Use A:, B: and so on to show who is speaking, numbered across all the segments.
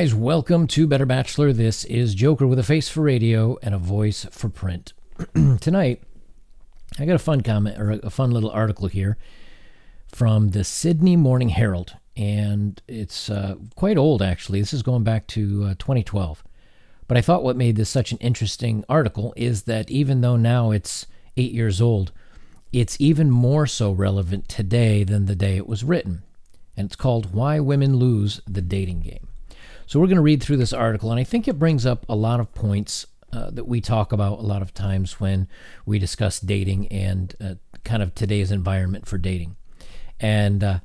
A: guys, welcome to Better Bachelor. This is Joker with a face for radio and a voice for print. Tonight, I got a fun comment or a fun little article here from the Sydney Morning Herald, and it's quite old actually. This is going back to 2012. But I thought what made this such an interesting article is that even though now it's 8 years old, it's even more so relevant today than the day it was written. And it's called Why Women Lose the Dating Game. So we're going to read through this article, and I think it brings up a lot of points that we talk about a lot of times when we discuss dating and kind of today's environment for dating. And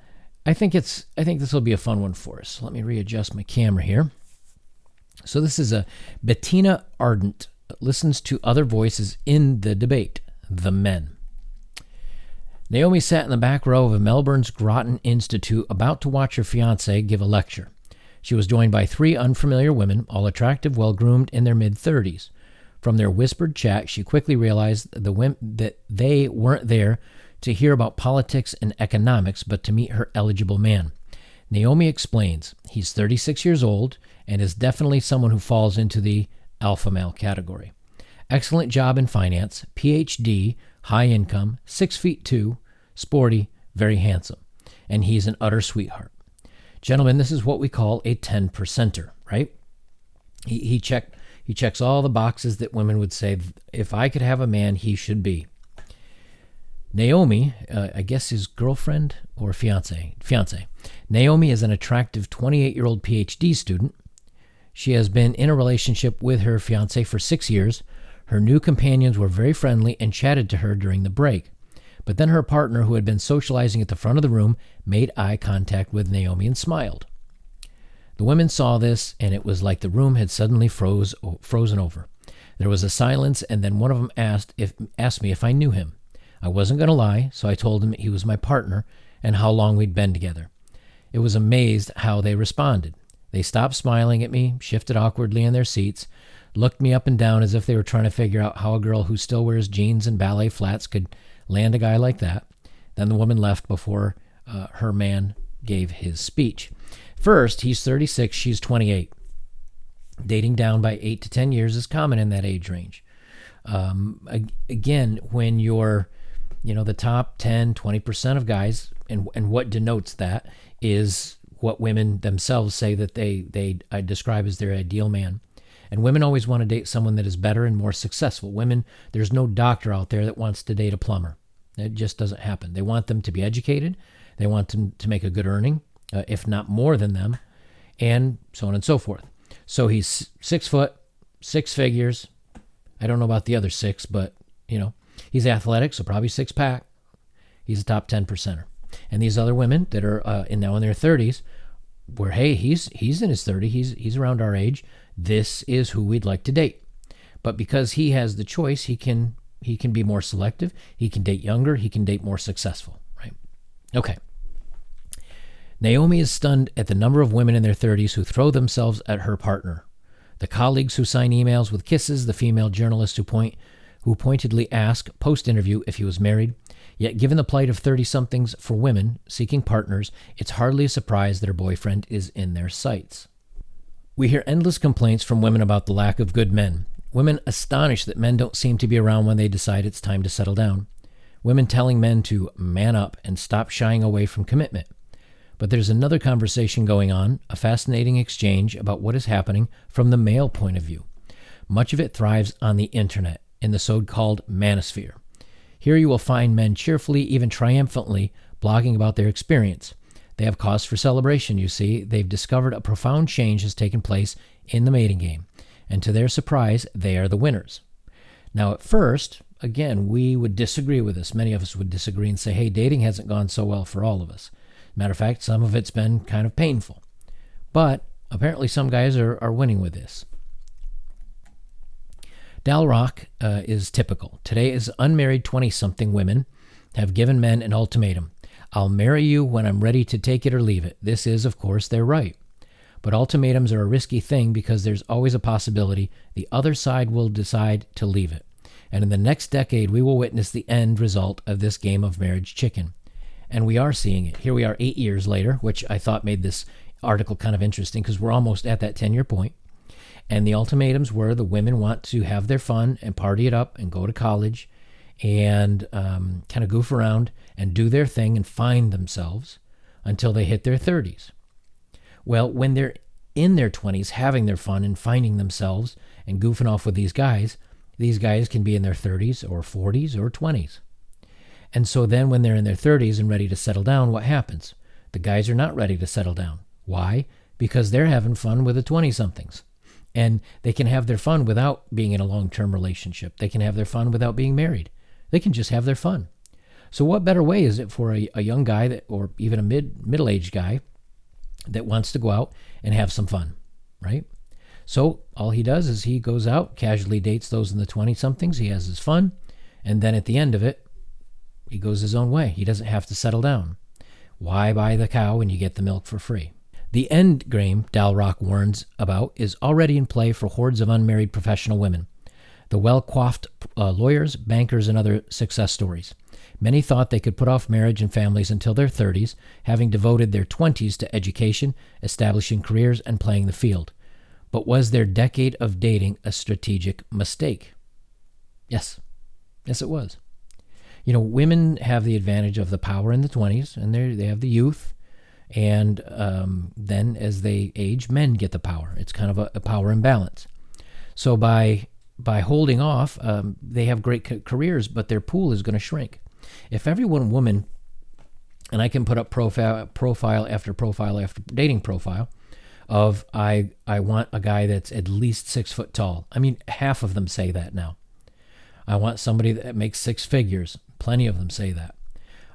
A: I think this will be a fun one for us. Let me readjust my camera here. So this is Bettina Ardent listens to other voices in the debate, the men. Naomi sat in the back row of Melbourne's Groton Institute about to watch her fiancé give a lecture. She was joined by three unfamiliar women, all attractive, well-groomed, in their mid-30s. From their whispered chat, she quickly realized that they weren't there to hear about politics and economics, but to meet her eligible man. Naomi explains, he's 36 years old and is definitely someone who falls into the alpha male category. Excellent job in finance, PhD, high income, 6'2", sporty, very handsome, and he's an utter sweetheart. Gentlemen, this is what we call a 10%er, right? He checks all the boxes that women would say, if I could have a man, he should be. Naomi, I guess his girlfriend or fiance. Naomi is an attractive 28-year-old PhD student. She has been in a relationship with her fiance for 6 years. Her new companions were very friendly and chatted to her during the break. But then her partner, who had been socializing at the front of the room, made eye contact with Naomi and smiled. The women saw this, and it was like the room had suddenly frozen over. There was a silence, and then one of them asked me if I knew him. I wasn't going to lie, so I told him he was my partner and how long we'd been together. It was amazed how they responded. They stopped smiling at me, shifted awkwardly in their seats, looked me up and down as if they were trying to figure out how a girl who still wears jeans and ballet flats could land a guy like that. Then the woman left before her man gave his speech. First, he's 36, she's 28. Dating down by 8 to 10 years is common in that age range. Again, when you're, the top 10, 20% of guys, and what denotes that is what women themselves say that they describe as their ideal man. And women always want to date someone that is better and more successful. Women, there's no doctor out there that wants to date a plumber. It just doesn't happen. They want them to be educated. They want them to make a good earning, if not more than them, and so on and so forth. So he's 6 foot, 6 figures. I don't know about the other 6, but, he's athletic, so probably 6-pack. He's a top 10%er. And these other women that are now in their 30s, where, hey, he's in his 30s, he's around our age, this is who we'd like to date. But because he has the choice, he can be more selective, he can date younger, he can date more successful, right? Okay. Naomi is stunned at the number of women in their 30s who throw themselves at her partner. The colleagues who sign emails with kisses, the female journalists who pointedly ask post-interview if he was married. Yet given the plight of 30-somethings for women seeking partners, it's hardly a surprise that her boyfriend is in their sights. We hear endless complaints from women about the lack of good men. Women astonished that men don't seem to be around when they decide it's time to settle down. Women telling men to man up and stop shying away from commitment. But there's another conversation going on, a fascinating exchange about what is happening from the male point of view. Much of it thrives on the internet, in the so-called manosphere. Here you will find men cheerfully, even triumphantly, blogging about their experience. They have cause for celebration, you see. They've discovered a profound change has taken place in the mating game. And to their surprise, they are the winners. Now, at first, again, we would disagree with this. Many of us would disagree and say, hey, dating hasn't gone so well for all of us. Matter of fact, some of it's been kind of painful. But apparently some guys are winning with this. Dalrock is typical. Today is unmarried 20-something women have given men an ultimatum. I'll marry you when I'm ready to take it or leave it. This is, of course, their right. But ultimatums are a risky thing because there's always a possibility the other side will decide to leave it. And in the next decade, we will witness the end result of this game of marriage chicken. And we are seeing it. Here we are 8 years later, which I thought made this article kind of interesting because we're almost at that 10-year point. And the ultimatums were the women want to have their fun and party it up and go to college and kind of goof around and do their thing and find themselves until they hit their 30s. Well, when they're in their 20s having their fun and finding themselves and goofing off with these guys can be in their 30s or 40s or 20s. And so then when they're in their 30s and ready to settle down, what happens? The guys are not ready to settle down. Why? Because they're having fun with the 20-somethings. And they can have their fun without being in a long-term relationship. They can have their fun without being married. They can just have their fun. So what better way is it for a young guy that, or even a middle-aged guy that wants to go out and have some fun, right? So all he does is he goes out, casually dates those in the 20-somethings. He has his fun. And then at the end of it, he goes his own way. He doesn't have to settle down. Why buy the cow when you get the milk for free? The end game Dalrock warns about is already in play for hordes of unmarried professional women. The well-coiffed lawyers, bankers, and other success stories. Many thought they could put off marriage and families until their 30s, having devoted their 20s to education, establishing careers, and playing the field. But was their decade of dating a strategic mistake? Yes. Yes, it was. You know, women have the advantage of the power in the 20s, and they have the youth. And then as they age, men get the power. It's kind of a power imbalance. So by holding off, they have great careers, but their pool is going to shrink. If every one woman, and I can put up profile after dating profile of I want a guy that's at least 6 foot tall. I mean, half of them say that now. I want somebody that makes 6 figures. Plenty of them say that.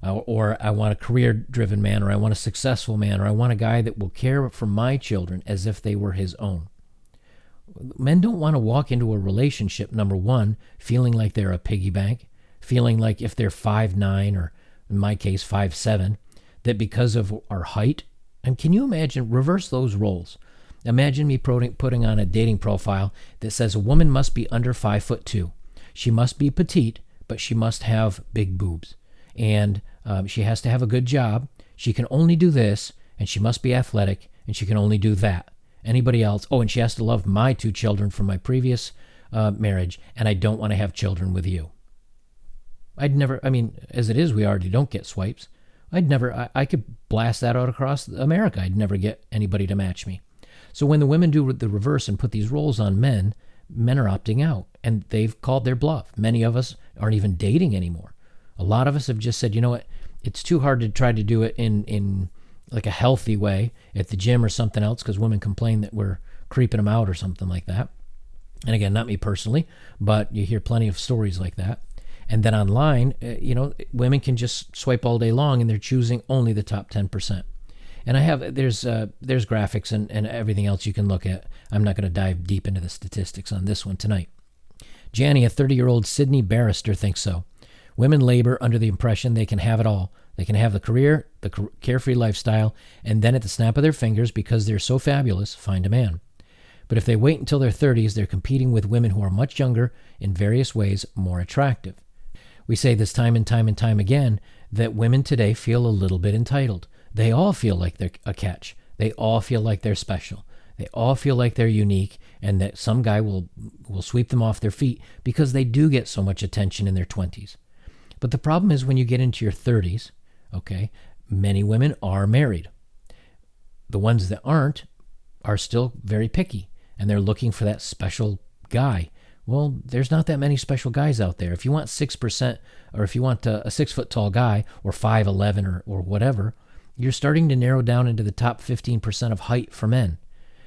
A: Or I want a career-driven man, or I want a successful man, or I want a guy that will care for my children as if they were his own. Men don't want to walk into a relationship, number one, feeling like they're a piggy bank, feeling like if they're 5'9", or in my case 5'7", that because of our height, and can you imagine, reverse those roles. Imagine me putting on a dating profile that says a woman must be under 5'2". She must be petite, but she must have big boobs. And she has to have a good job. She can only do this, and she must be athletic, and she can only do that. Anybody else? Oh, and she has to love my 2 children from my previous marriage, and I don't want to have children with you. As it is, we already don't get swipes. I could blast that out across America. I'd never get anybody to match me. So when the women do the reverse and put these roles on men, men are opting out, and they've called their bluff. Many of us aren't even dating anymore. A lot of us have just said, you know what, it's too hard to try to do it in like a healthy way at the gym or something else because women complain that we're creeping them out or something like that. And again, not me personally, but you hear plenty of stories like that. And then online, women can just swipe all day long and they're choosing only the top 10%. And there's graphics and everything else you can look at. I'm not going to dive deep into the statistics on this one tonight. Janny, a 30-year-old Sydney barrister, thinks so. Women labor under the impression they can have it all. They can have the career, the carefree lifestyle, and then at the snap of their fingers, because they're so fabulous, find a man. But if they wait until their 30s, they're competing with women who are much younger, in various ways more attractive. We say this time and time and time again, that women today feel a little bit entitled. They all feel like they're a catch. They all feel like they're special. They all feel like they're unique, and that some guy will sweep them off their feet because they do get so much attention in their 20s. But the problem is when you get into your 30s, okay, many women are married. The ones that aren't are still very picky, and they're looking for that special guy. Well, there's not that many special guys out there. If you want 6%, or if you want a 6-foot-tall guy, or 5'11", or whatever, you're starting to narrow down into the top 15% of height for men.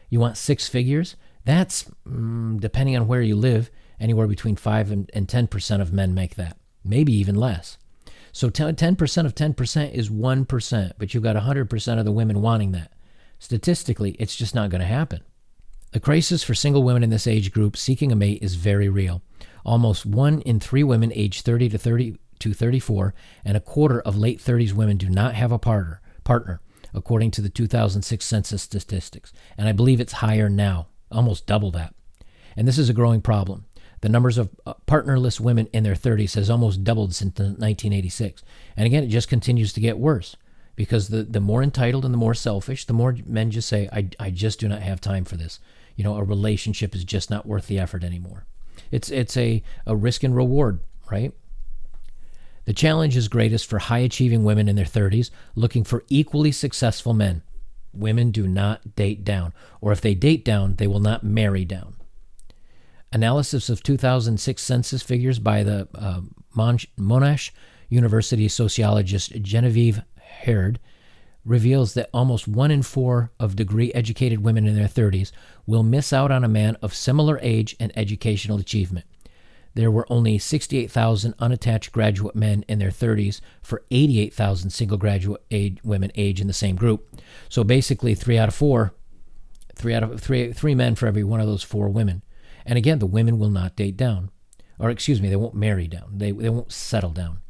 A: You want 6 figures? That's, depending on where you live, anywhere between 5 and 10% of men make that. Maybe even less. So 10% of 10% is 1%, but you've got 100% of the women wanting that. Statistically, it's just not going to happen. The crisis for single women in this age group seeking a mate is very real. Almost 1 in 3 women aged 30 to 34, and a quarter of late 30s women do not have a partner, according to the 2006 census statistics. And I believe it's higher now, almost double that. And this is a growing problem. The numbers of partnerless women in their 30s has almost doubled since 1986. And again, it just continues to get worse. because the more entitled and the more selfish, the more men just say, I just do not have time for this. A relationship is just not worth the effort anymore. It's a risk and reward, right? The challenge is greatest for high-achieving women in their 30s looking for equally successful men. Women do not date down, or if they date down, they will not marry down. Analysis of 2006 census figures by the Monash University sociologist Genevieve Herd reveals that almost 1 in 4 of degree-educated women in their 30s will miss out on a man of similar age and educational achievement. There were only 68,000 unattached graduate men in their 30s for 88,000 single graduate women age in the same group. So basically, 3 men for every one of those 4 women. And again, the women will not date down. Or excuse me, they won't marry down. They won't settle down.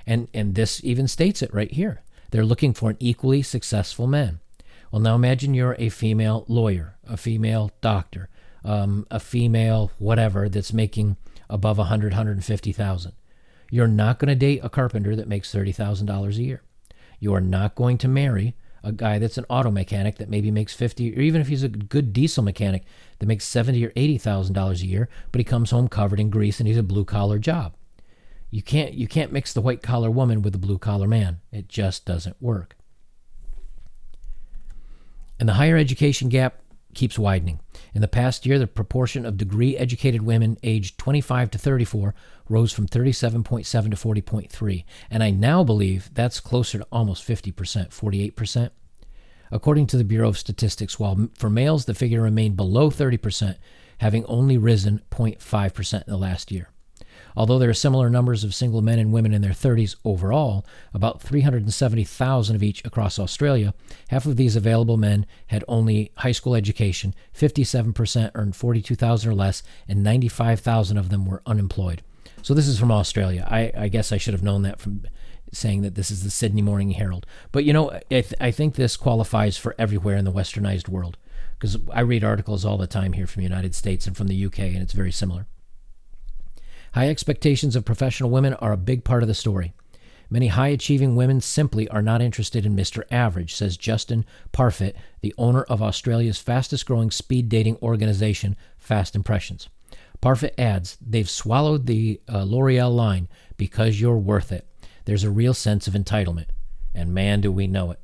A: And this even states it right here. They're looking for an equally successful man. Well, now imagine you're a female lawyer, a female doctor, a female whatever that's making above $100,000, $150,000. You're not going to date a carpenter that makes $30,000 a year. You are not going to marry a guy that's an auto mechanic that maybe makes $50,000, or even if he's a good diesel mechanic that makes $70,000 or $80,000 a year, but he comes home covered in grease and he's a blue collar job. You can't mix the white collar woman with the blue collar man. It just doesn't work. And the higher education gap keeps widening. In the past year, the proportion of degree-educated women aged 25 to 34 rose from 37.7 to 40.3, and I now believe that's closer to almost 50%, 48%. According to the Bureau of Statistics, while for males the figure remained below 30%, having only risen 0.5% in the last year. Although there are similar numbers of single men and women in their 30s overall, about 370,000 of each across Australia, half of these available men had only high school education, 57% earned $42,000 or less, and 95,000 of them were unemployed. So this is from Australia. I guess I should have known that from saying that this is the Sydney Morning Herald. But I think this qualifies for everywhere in the westernized world, because I read articles all the time here from the United States and from the UK, and it's very similar. High expectations of professional women are a big part of the story. Many high-achieving women simply are not interested in Mr. Average, says Justin Parfit, the owner of Australia's fastest-growing speed dating organization, Fast Impressions. Parfit adds, they've swallowed the L'Oreal line, because you're worth it. There's a real sense of entitlement. And man, do we know it.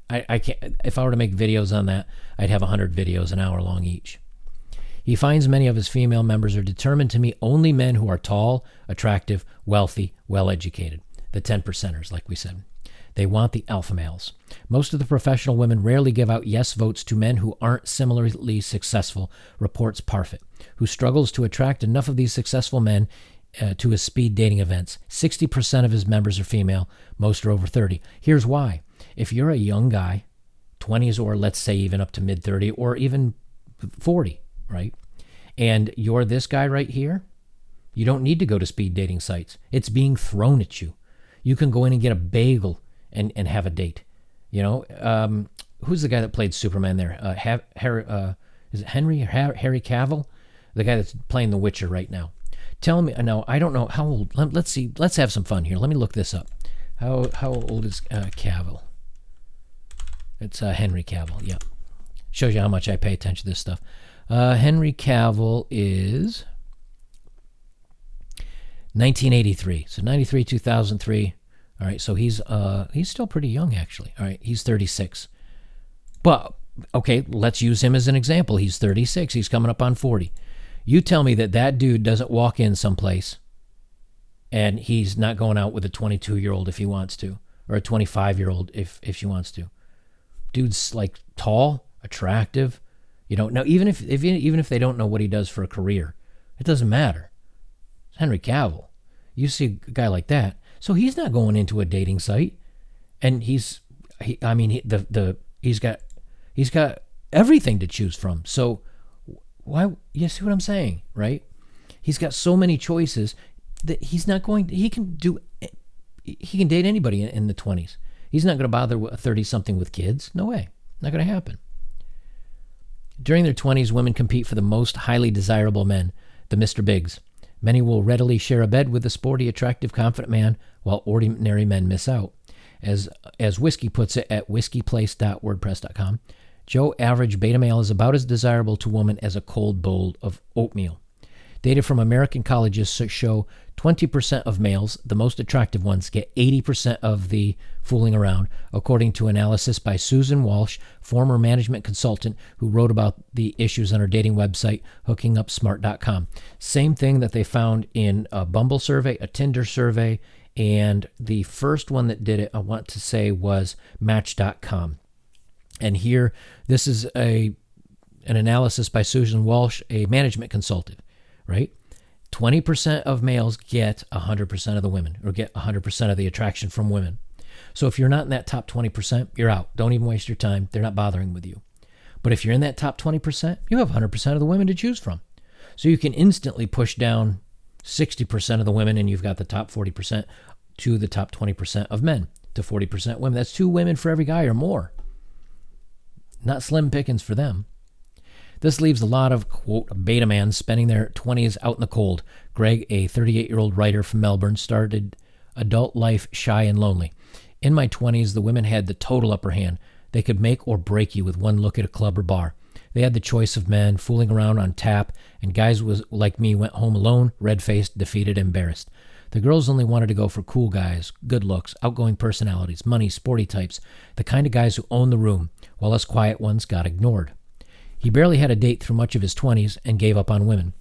A: I can't. If I were to make videos on that, I'd have 100 videos an hour long each. He finds many of his female members are determined to meet only men who are tall, attractive, wealthy, well-educated. The 10%ers, like we said. They want the alpha males. Most of the professional women rarely give out yes votes to men who aren't similarly successful, reports Parfit, who struggles to attract enough of these successful men to his speed dating events. 60% of his members are female. Most are over 30. Here's why. If you're a young guy, 20s or let's say even up to mid-30 or even 40, right? And you're this guy right here, you don't need to go to speed dating sites. It's being thrown at you. You can go in and get a bagel and have a date. Who's the guy that played Superman there? Is it Harry Cavill? The guy that's playing The Witcher right now. Tell me, no, I don't know how old. Let's see. Let's have some fun here. Let me look this up. How old is Cavill? It's Henry Cavill. Yep. Shows you how much I pay attention to this stuff. Henry Cavill is 1983. So 93, 2003. All right, so he's still pretty young, actually. All right, he's 36. But, okay, let's use him as an example. He's 36. He's coming up on 40. You tell me that dude doesn't walk in someplace and he's not going out with a 22-year-old if he wants to, or a 25-year-old if she wants to. Dude's like tall, attractive. Now even if they don't know what he does for a career, it doesn't matter. It's Henry Cavill. You see a guy like that, so he's not going into a dating site, and he's got everything to choose from. So why? You see what I'm saying, right? He's got so many choices that he's not going. He can date anybody in the 20s. He's not going to bother a 30-something with kids. No way. Not going to happen. During their 20s, women compete for the most highly desirable men, the Mr. Bigs. Many will readily share a bed with a sporty, attractive, confident man, while ordinary men miss out. As Whiskey puts it at whiskeyplace.wordpress.com, Joe, average beta male is about as desirable to woman as a cold bowl of oatmeal. Data from American colleges show 20% of males, the most attractive ones, get 80% of the fooling around, according to analysis by Susan Walsh, former management consultant who wrote about the issues on her dating website, hookingupsmart.com. Same thing that they found in a Bumble survey, a Tinder survey, and the first one that did it, I want to say, was Match.com. And here, this is an analysis by Susan Walsh, a management consultant. Right? 20% of males get 100% of the women, or get 100% of the attraction from women. So if you're not in that top 20%, you're out. Don't even waste your time. They're not bothering with you. But if you're in that top 20%, you have 100% of the women to choose from. So you can instantly push down 60% of the women, and you've got the top 40% to the top 20% of men, to 40% women. That's 2 women for every guy or more. Not slim pickings for them. This leaves a lot of, quote, beta mans spending their 20s out in the cold. Greg, a 38-year-old writer from Melbourne, started adult life shy and lonely. In my 20s, the women had the total upper hand. They could make or break you with one look at a club or bar. They had the choice of men fooling around on tap, and guys like me went home alone, red-faced, defeated, embarrassed. The girls only wanted to go for cool guys, good looks, outgoing personalities, money, sporty types, the kind of guys who own the room, while us quiet ones got ignored. He barely had a date through much of his 20s and gave up on women.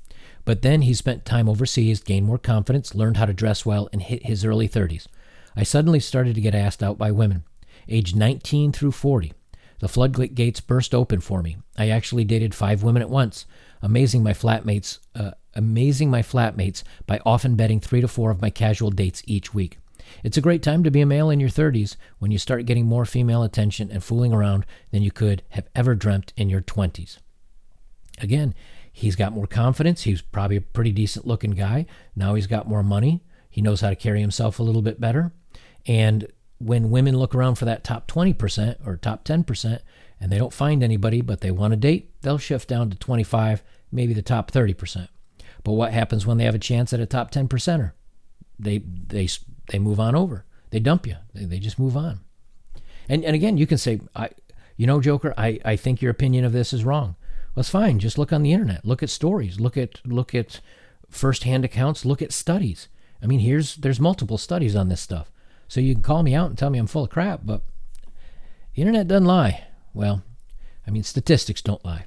A: But then he spent time overseas, gained more confidence, learned how to dress well, and hit his early 30s. I suddenly started to get asked out by women, aged 19 through 40. The floodgates burst open for me. I actually dated 5 women at once, amazing my flatmates by often betting 3 to 4 of my casual dates each week. It's a great time to be a male in your 30s when you start getting more female attention and fooling around than you could have ever dreamt in your 20s. Again, he's got more confidence. He's probably a pretty decent looking guy. Now he's got more money. He knows how to carry himself a little bit better. And when women look around for that top 20% or top 10% and they don't find anybody but they want to date, they'll shift down to 25, maybe the top 30%. But what happens when they have a chance at a top 10%er? They move on over. They dump you. They just move on. And again, you can say, Joker, I think your opinion of this is wrong. Well, it's fine. Just look on the internet. Look at stories. Look at firsthand accounts. Look at studies. I mean, there's multiple studies on this stuff. So you can call me out and tell me I'm full of crap, but the internet doesn't lie. Well, I mean, statistics don't lie.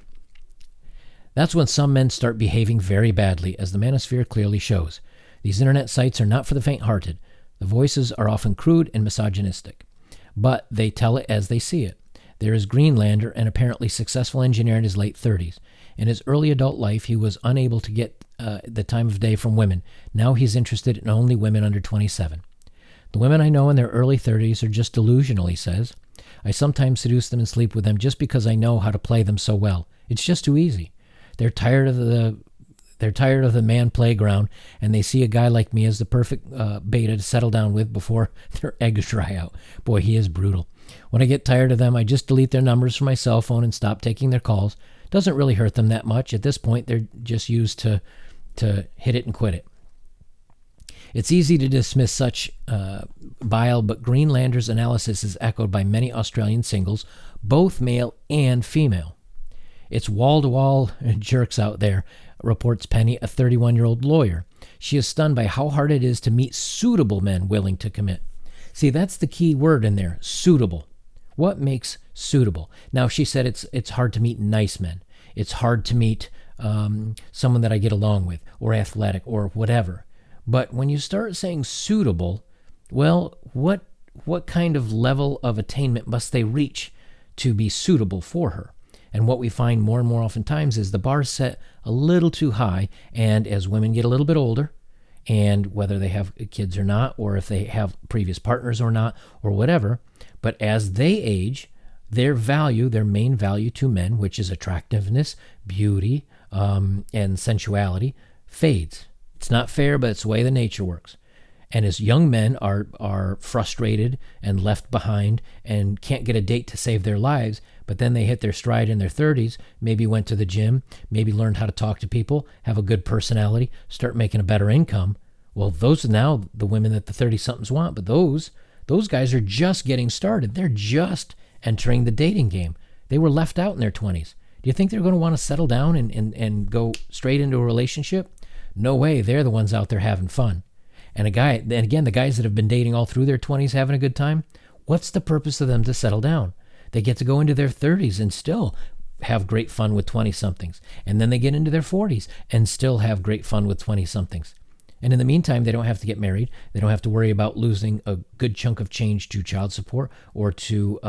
A: That's when some men start behaving very badly, as the manosphere clearly shows. These internet sites are not for the faint-hearted. The voices are often crude and misogynistic, but they tell it as they see it. There is Greenlander, an apparently successful engineer in his late 30s. In his early adult life, he was unable to get the time of day from women. Now he's interested in only women under 27. The women I know in their early 30s are just delusional, he says. I sometimes seduce them and sleep with them just because I know how to play them so well. It's just too easy. They're tired of the man playground, and they see a guy like me as the perfect beta to settle down with before their eggs dry out. Boy, he is brutal. When I get tired of them, I just delete their numbers from my cell phone and stop taking their calls. Doesn't really hurt them that much. At this point, they're just used to hit it and quit it. It's easy to dismiss such bile, but Greenlander's analysis is echoed by many Australian singles, both male and female. It's wall-to-wall jerks out there, reports Penny, a 31-year-old lawyer. She is stunned by how hard it is to meet suitable men willing to commit. See, that's the key word in there, suitable. What makes suitable? Now, she said it's hard to meet nice men. It's hard to meet someone that I get along with, or athletic, or whatever. But when you start saying suitable, well, what kind of level of attainment must they reach to be suitable for her? And what we find more and more oftentimes is the bar is set a little too high, and as women get a little bit older, and whether they have kids or not, or if they have previous partners or not, or whatever, but as they age, their main value to men, which is attractiveness, beauty, and sensuality, fades. It's not fair, but it's the way the nature works. And as young men are frustrated and left behind and can't get a date to save their lives, but then they hit their stride in their 30s, maybe went to the gym, maybe learned how to talk to people, have a good personality, start making a better income. Well, those are now the women that the 30-somethings want, but those Those guys are just getting started. They're just entering the dating game. They were left out in their 20s. Do you think they're going to want to settle down and go straight into a relationship? No way. They're the ones out there having fun. And again, the guys that have been dating all through their 20s having a good time, what's the purpose of them to settle down? They get to go into their 30s and still have great fun with 20-somethings. And then they get into their 40s and still have great fun with 20-somethings. And in the meantime, they don't have to get married. They don't have to worry about losing a good chunk of change to child support or to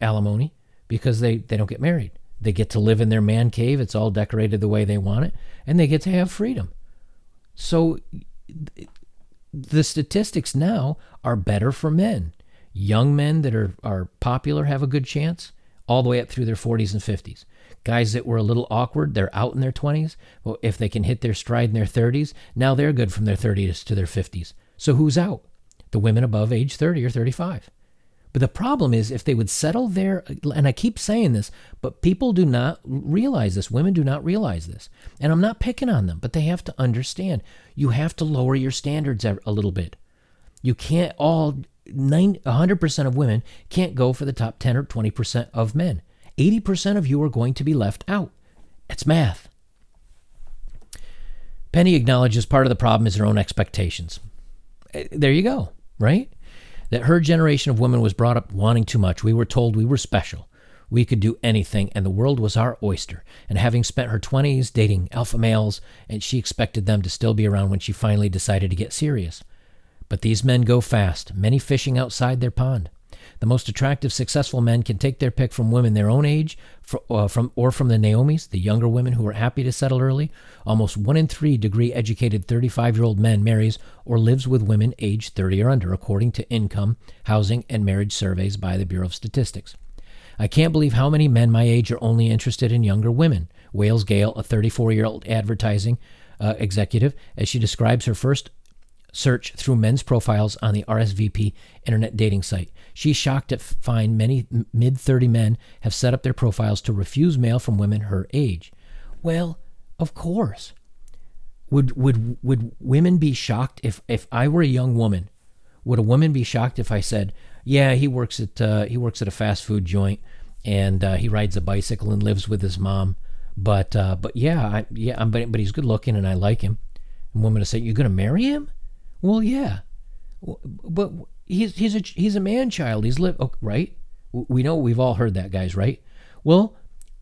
A: alimony because they don't get married. They get to live in their man cave. It's all decorated the way they want it. And they get to have freedom. So the statistics now are better for men. Young men that are popular have a good chance all the way up through their 40s and 50s. Guys that were a little awkward, they're out in their 20s. Well, if they can hit their stride in their 30s, now they're good from their 30s to their 50s. So who's out? The women above age 30 or 35. But the problem is if they would settle there, and I keep saying this, but people do not realize this. Women do not realize this. And I'm not picking on them, but they have to understand. You have to lower your standards a little bit. You can't 100% of women can't go for the top 10 or 20% of men. 80% of you are going to be left out. It's math. Penny acknowledges part of the problem is her own expectations. There you go, right? That her generation of women was brought up wanting too much. We were told we were special. We could do anything, and the world was our oyster. And having spent her 20s dating alpha males, and she expected them to still be around when she finally decided to get serious. But these men go fast, many fishing outside their pond. The most attractive, successful men can take their pick from women their own age, from the Naomis, the younger women who are happy to settle early. Almost 1 in 3 degree-educated 35-year-old men marries or lives with women aged 30 or under, according to income, housing, and marriage surveys by the Bureau of Statistics. I can't believe how many men my age are only interested in younger women. Wales Gale, a 34-year-old advertising executive, as she describes her first search through men's profiles on the RSVP internet dating site. She's shocked to find many mid-30 men have set up their profiles to refuse mail from women her age. Well, of course. Would women be shocked if I were a young woman? Would a woman be shocked if I said, "Yeah, he works at a fast food joint and he rides a bicycle and lives with his mom, but he's good looking and I like him." And women would say, "You're gonna marry him?" Well, yeah, but he's a man child. Right? We know we've all heard that, guys, right? Well,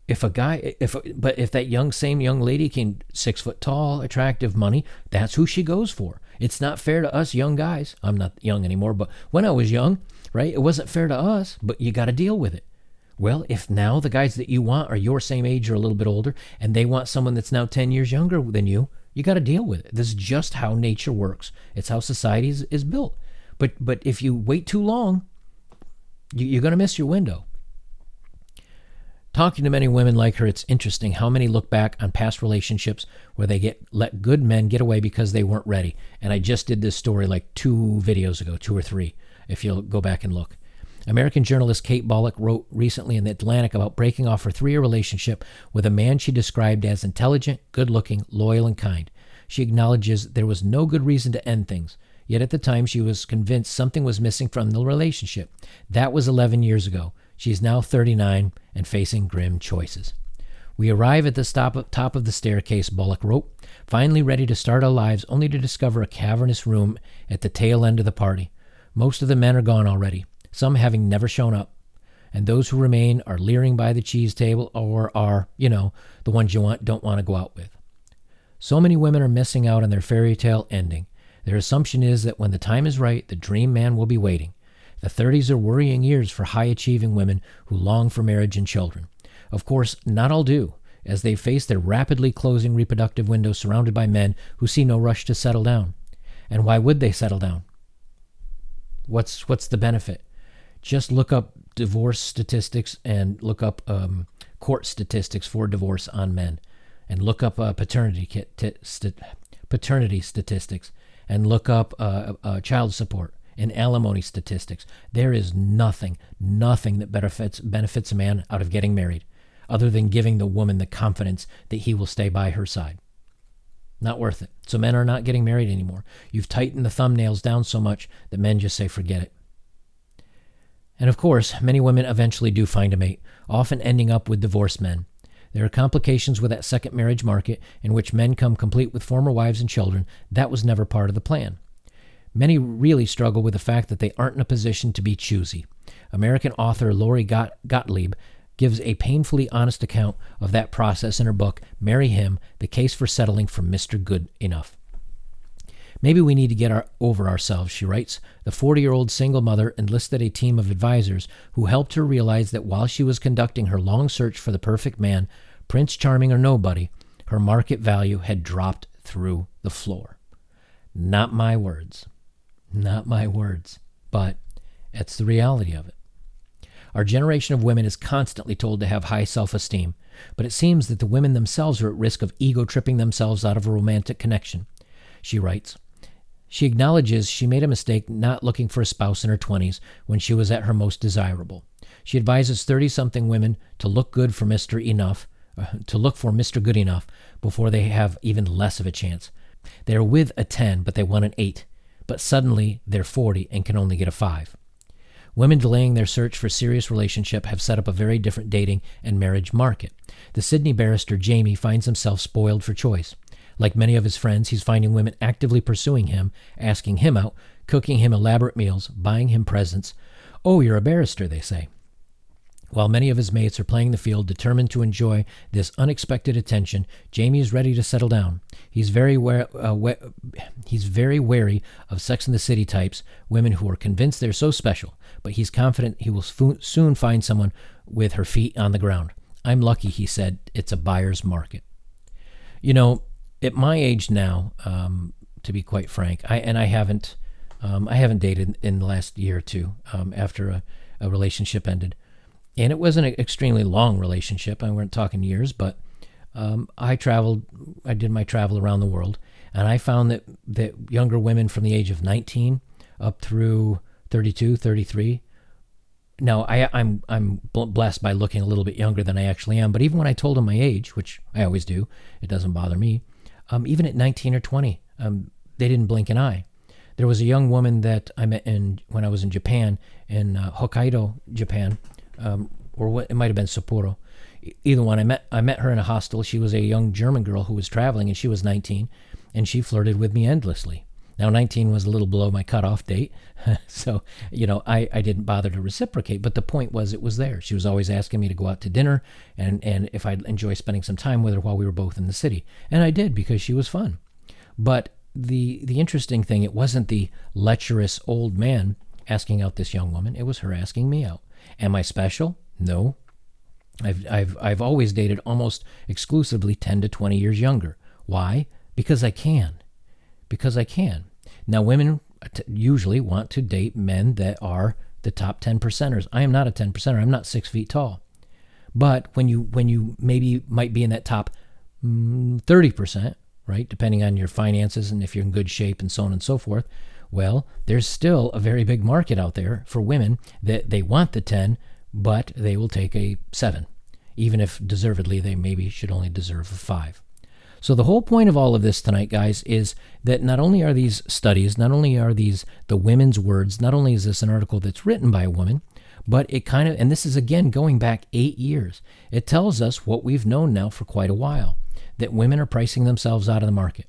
A: if that same young lady came 6 foot tall, attractive, money, that's who she goes for. It's not fair to us young guys. I'm not young anymore, but when I was young, right, it wasn't fair to us. But you got to deal with it. Well, if now the guys that you want are your same age or a little bit older, and they want someone that's now 10 years younger than you got to deal with it. This is just how nature works. It's how society is built. But if you wait too long, you're going to miss your window. Talking to many women like her, it's interesting how many look back on past relationships where they let good men get away because they weren't ready. And I just did this story like 2 videos ago, 2 or 3, if you'll go back and look. American journalist Kate Bollock wrote recently in The Atlantic about breaking off her 3-year relationship with a man she described as intelligent, good-looking, loyal, and kind. She acknowledges there was no good reason to end things, yet at the time she was convinced something was missing from the relationship. That was 11 years ago. She is now 39 and facing grim choices. We arrive at the top of the staircase, Bullock wrote, finally ready to start our lives, only to discover a cavernous room at the tail end of the party. Most of the men are gone already, some having never shown up, and those who remain are leering by the cheese table or are, the ones you don't want to go out with. So many women are missing out on their fairy tale ending. Their assumption is that when the time is right, the dream man will be waiting. The 30s are worrying years for high-achieving women who long for marriage and children. Of course, not all do, as they face their rapidly closing reproductive window surrounded by men who see no rush to settle down. And why would they settle down? What's the benefit? Just look up divorce statistics and look up court statistics for divorce on men, and look up paternity statistics, and look up child support and alimony statistics. There is nothing that benefits a man out of getting married, other than giving the woman the confidence that he will stay by her side. Not worth it. So men are not getting married anymore. You've tightened the thumbnails down so much that men just say forget it. And of course, many women eventually do find a mate, often ending up with divorced men. There are complications with that second marriage market in which men come complete with former wives and children. That was never part of the plan. Many really struggle with the fact that they aren't in a position to be choosy. American author Lori Gottlieb gives a painfully honest account of that process in her book, Marry Him, The Case for Settling for Mr. Good Enough. Maybe we need to get over ourselves, she writes. The 40-year-old single mother enlisted a team of advisors who helped her realize that while she was conducting her long search for the perfect man, Prince Charming or nobody, her market value had dropped through the floor. Not my words. Not my words. But it's the reality of it. Our generation of women is constantly told to have high self-esteem, but it seems that the women themselves are at risk of ego-tripping themselves out of a romantic connection. She writes, she acknowledges she made a mistake not looking for a spouse in her 20s when she was at her most desirable. She advises 30-something women to look for Mr. Good Enough before they have even less of a chance. They're with a 10, but they want an 8. But suddenly they're 40 and can only get a 5. Women delaying their search for serious relationship have set up a very different dating and marriage market. The Sydney barrister Jamie finds himself spoiled for choice. Like many of his friends, he's finding women actively pursuing him, asking him out, cooking him elaborate meals, buying him presents. Oh, you're a barrister, they say. While many of his mates are playing the field, determined to enjoy this unexpected attention, Jamie is ready to settle down. He's very wary of Sex and the City types, women who are convinced they're so special, but he's confident he will soon find someone with her feet on the ground. I'm lucky, he said. It's a buyer's market. You know, at my age now, to be quite frank, I haven't dated in the last year or two after a relationship ended. And it wasn't an extremely long relationship. I weren't talking years, but I did my travel around the world, and I found that younger women from the age of 19 up through 32, 33. Now, I'm blessed by looking a little bit younger than I actually am, but even when I told them my age, which I always do, it doesn't bother me, even at 19 or 20, they didn't blink an eye. There was a young woman that I met when I was in Japan, in Hokkaido, Japan, or what it might have been Sapporo. Either one. I met her in a hostel. She was a young German girl who was traveling, and she was 19, and she flirted with me endlessly. Now, 19 was a little below my cutoff date, so, I didn't bother to reciprocate, but the point was it was there. She was always asking me to go out to dinner and if I'd enjoy spending some time with her while we were both in the city. And I did, because she was fun. But the interesting thing, it wasn't the lecherous old man asking out this young woman. It was her asking me out. Am I special? No. I've always dated almost exclusively 10 to 20 years younger. Why? Because I can. Now, women usually want to date men that are the top 10%ers. I am not a 10%er. I'm not 6 feet tall. But when you maybe might be in that top 30%, right, depending on your finances and if you're in good shape and so on and so forth, well, there's still a very big market out there for women that they want the 10, but they will take a 7, even if deservedly they maybe should only deserve a 5. So the whole point of all of this tonight, guys, is that not only are these studies, not only are these the women's words, not only is this an article that's written by a woman, but it kind of, and this is again going back 8 years, it tells us what we've known now for quite a while, that women are pricing themselves out of the market.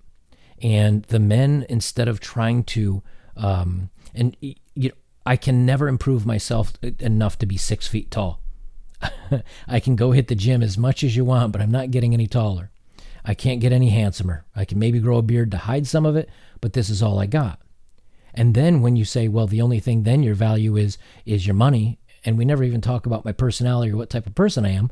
A: And the men, instead of trying to, I can never improve myself enough to be 6 feet tall. I can go hit the gym as much as you want, but I'm not getting any taller. I can't get any handsomer. I can maybe grow a beard to hide some of it, but this is all I got. And then when you say, well, the only thing then your value is your money, and we never even talk about my personality or what type of person I am,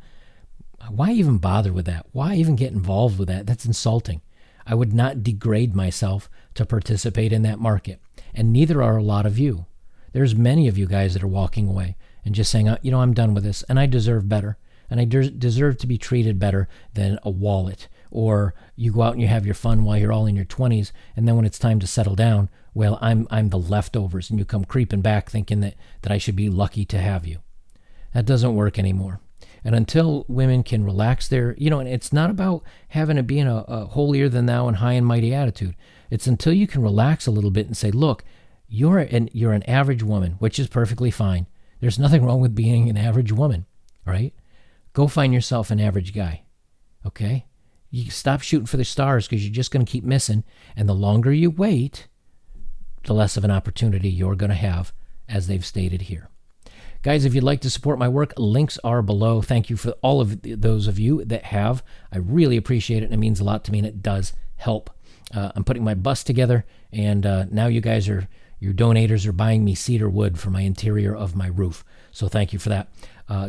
A: why even bother with that? Why even get involved with that? That's insulting. I would not degrade myself to participate in that market, and neither are a lot of you. There's many of you guys that are walking away and just saying, I'm done with this, and I deserve better, and I deserve to be treated better than a wallet. Or you go out and you have your fun while you're all in your 20s, and then when it's time to settle down, well, I'm the leftovers, and you come creeping back thinking that I should be lucky to have you. That doesn't work anymore. And until women can relax their, and it's not about having it being a holier than thou and high and mighty attitude. It's until you can relax a little bit and say, look, you're an average woman, which is perfectly fine. There's nothing wrong with being an average woman, right? Go find yourself an average guy, okay? You stop shooting for the stars because you're just going to keep missing. And the longer you wait, the less of an opportunity you're going to have, as they've stated here. Guys, if you'd like to support my work, links are below. Thank you for all of those of you that have. I really appreciate it, and it means a lot to me, and it does help. I'm putting my bus together, and now you guys your donators are buying me cedar wood for my interior of my roof. So thank you for that.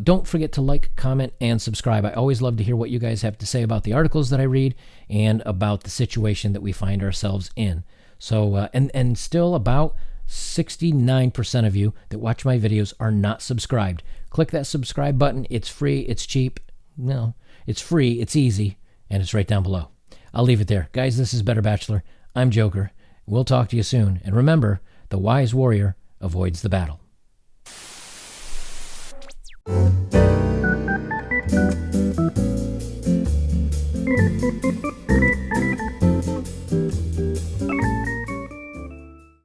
A: Don't forget to like, comment, and subscribe. I always love to hear what you guys have to say about the articles that I read and about the situation that we find ourselves in. So, and still about 69% of you that watch my videos are not subscribed. Click that subscribe button. It's free. It's cheap. No, it's free. It's easy. And it's right down below. I'll leave it there. Guys, this is Better Bachelor. I'm Joker. We'll talk to you soon. And remember, the wise warrior avoids the battle.